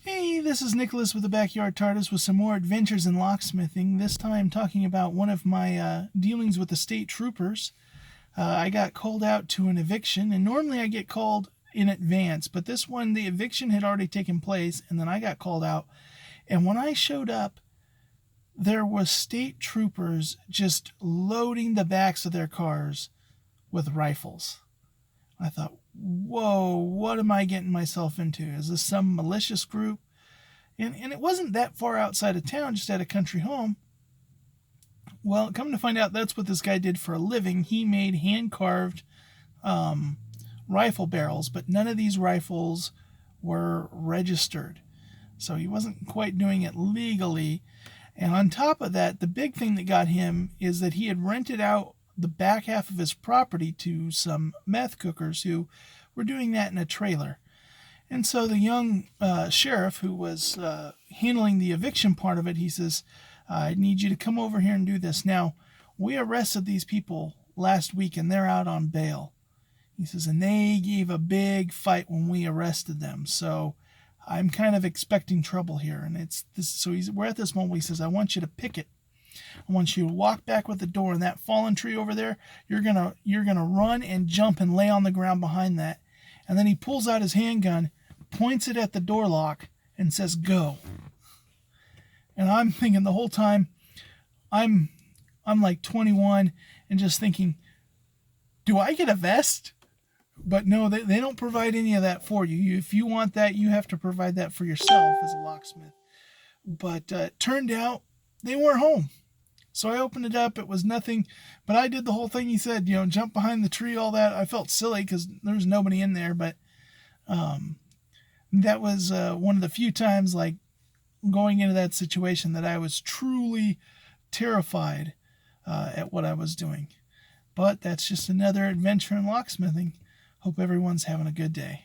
Hey, this is Nicholas with the Backyard TARDIS with some more adventures in locksmithing. This time talking about one of my dealings with the state troopers. I got called out to an eviction, and normally I get called in advance, but this one, the eviction had already taken place, and then I got called out. And when I showed up, there was state troopers just loading the backs of their cars with rifles. I thought, whoa, what am I getting myself into? Is this some malicious group? And it wasn't that far outside of town, just at a country home. Well, come to find out, that's what this guy did for a living. He made hand-carved rifle barrels, but none of these rifles were registered. So he wasn't quite doing it legally. And on top of that, the big thing that got him is that he had rented out the back half of his property to some meth cookers who were doing that in a trailer. And so the young sheriff who was handling the eviction part of it, he says, I need you to come over here and do this. Now, we arrested these people last week and they're out on bail. He says, and they gave a big fight when we arrested them. So I'm kind of expecting trouble here. And it's this. So we're at this moment. He says, I want you to picket. I want you to walk back with the door, and that fallen tree over there, you're gonna run and jump and lay on the ground behind that. And then he pulls out his handgun, points it at the door lock, and says, go. And I'm thinking the whole time, I'm like 21 and just thinking, do I get a vest? But no, they don't provide any of that for you. If you want that, you have to provide that for yourself as a locksmith. But it turned out they weren't home. So I opened it up. It was nothing, but I did the whole thing he said, jump behind the tree, all that. I felt silly because there was nobody in there, but that was one of the few times, like, going into that situation that I was truly terrified at what I was doing. But that's just another adventure in locksmithing. Hope everyone's having a good day.